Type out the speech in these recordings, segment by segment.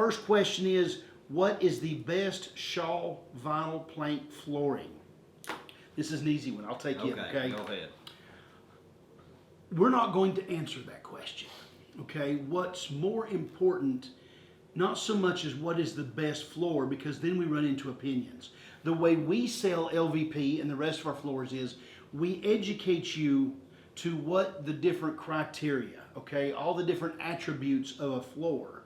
first question is, what is the best Shaw vinyl plank flooring? This is an easy one. I'll take it, okay? Go ahead. We're not going to answer that question, okay? What's more important, not so much as what is the best floor, because then we run into opinions. The way we sell LVP and the rest of our floors is we educate you to what the different criteria, okay? All the different attributes of a floor.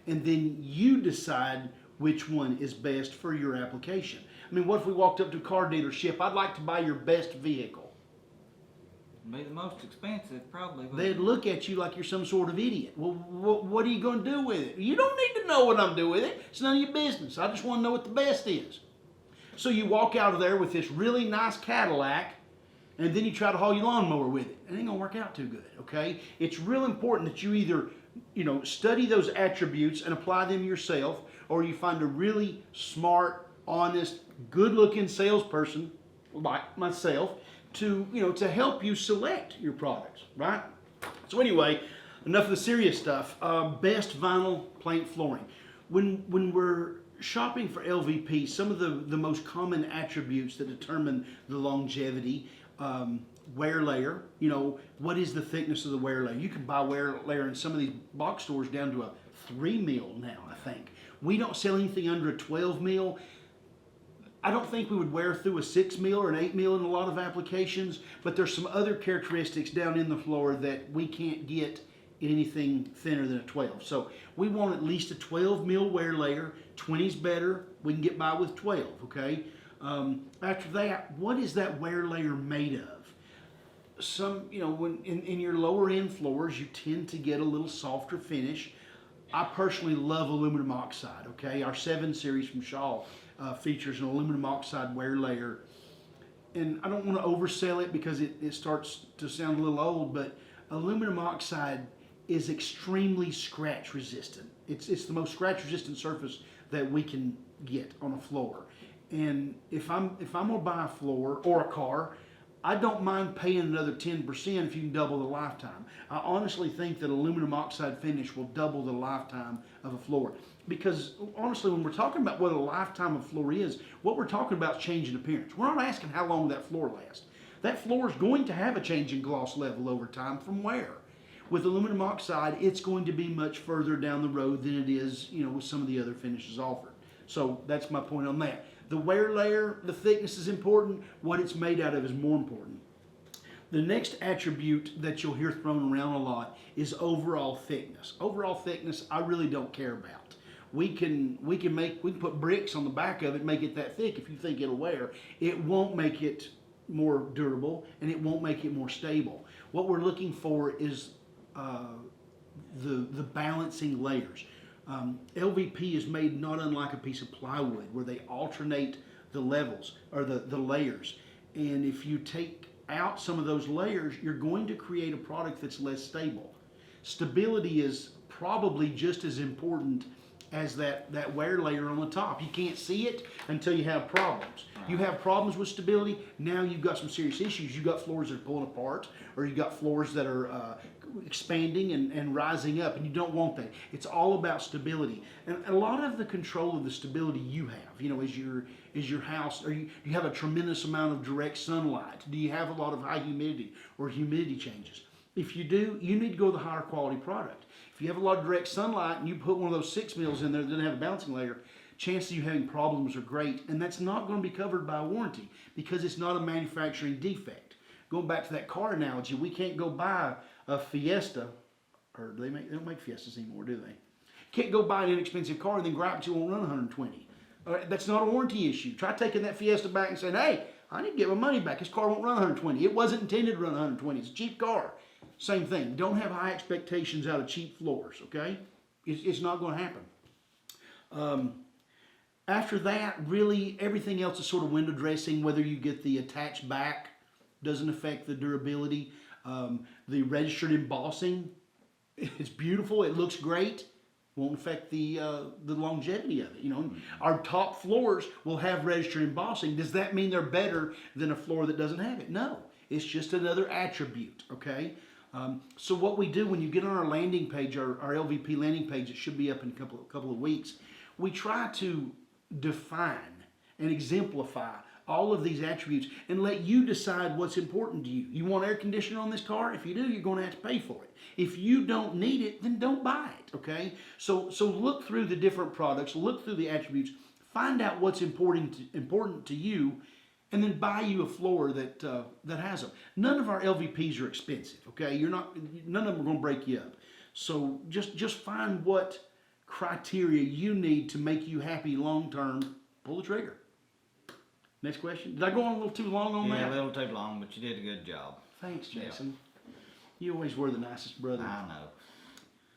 And then you decide which one is best for your application. I mean, what if we walked up to a car dealership? I'd like to buy your best vehicle. Be the most expensive, probably. They'd look at you like you're some sort of idiot. Well, what are you going to do with it? You don't need to know what I'm doing with it. It's none of your business. I just want to know what the best is. So you walk out of there with this really nice Cadillac, and then you try to haul your lawnmower with it. It ain't going to work out too good, okay? It's real important that you either, study those attributes and apply them yourself, or you find a really smart, honest, good-looking salesperson like myself to help you select your products, right? So anyway, enough of the serious stuff. Best vinyl plank flooring. When we're shopping for LVP, some of the most common attributes that determine the longevity, wear layer. What is the thickness of the wear layer? You can buy wear layer in some of these box stores down to a 3 mil now, I think. We don't sell anything under a 12 mil. I don't think we would wear through a 6 mil or an 8 mil in a lot of applications, but there's some other characteristics down in the floor that we can't get in anything thinner than a 12. So we want at least a 12 mil wear layer. 20's better. We can get by with 12, okay? After that, what is that wear layer made of? When in your lower end floors, you tend to get a little softer finish. I personally love aluminum oxide, okay? Our 7 series from Shaw features an aluminum oxide wear layer. And I don't want to oversell it because it starts to sound a little old, but aluminum oxide is extremely scratch resistant. It's the most scratch resistant surface that we can get on a floor. And if I'm gonna buy a floor or a car, I don't mind paying another 10% if you can double the lifetime. I honestly think that aluminum oxide finish will double the lifetime of a floor. Because honestly, when we're talking about what a lifetime of floor is, what we're talking about is change in appearance. We're not asking how long that floor lasts. That floor is going to have a change in gloss level over time from wear. With aluminum oxide, it's going to be much further down the road than it is, with some of the other finishes offered. So that's my point on that. The wear layer, the thickness is important. What it's made out of is more important. The next attribute that you'll hear thrown around a lot is overall thickness. Overall thickness, I really don't care about. We can put bricks on the back of it, make it that thick if you think it'll wear. It won't make it more durable, and it won't make it more stable. What we're looking for is the balancing layers. LVP is made not unlike a piece of plywood where they alternate the levels or the layers. And if you take out some of those layers, you're going to create a product that's less stable. Stability is probably just as important as that wear layer on the top. You can't see it until you have problems. You have problems with stability, now you've got some serious issues. You've got floors that are pulling apart, or you've got floors that are expanding and rising up, and you don't want that. It's all about stability. And a lot of the control of the stability you have, is your house, or you have a tremendous amount of direct sunlight? Do you have a lot of high humidity or humidity changes? If you do, you need to go with a higher quality product. If you have a lot of direct sunlight and you put one of those 6 mils in there that doesn't have a balancing layer, chances of you having problems are great, and that's not going to be covered by a warranty because it's not a manufacturing defect. Going back to that car analogy, we can't go buy a Fiesta, or they don't make Fiestas anymore, do they? Can't go buy an inexpensive car and then gripe that you won't run 120. That's not a warranty issue. Try taking that Fiesta back and saying, hey, I need to get my money back. This car won't run 120. It wasn't intended to run 120. It's a cheap car. Same thing. Don't have high expectations out of cheap floors, okay? It's not going to happen. After that, really, everything else is sort of window dressing. Whether you get the attached back doesn't affect the durability. The registered embossing, it's beautiful. It looks great. Won't affect the longevity of it. Our top floors will have registered embossing. Does that mean they're better than a floor that doesn't have it? No. It's just another attribute, okay? So what we do when you get on our landing page, our LVP landing page, it should be up in a couple of weeks. We try to define and exemplify all of these attributes and let you decide what's important to you. You want air conditioning on this car? If you do, you're going to have to pay for it. If you don't need it, then don't buy it, okay? So look through the different products, look through the attributes, find out what's important to you, and then buy you a floor that has them. None of our LVPs are expensive, okay? None of them are going to break you up. So just find what criteria you need to make you happy long term. Pull the trigger. Next question. Did I go on a little too long on that? Yeah, a little too long, but you did a good job. Thanks, Jason. You always were the nicest brother. I know.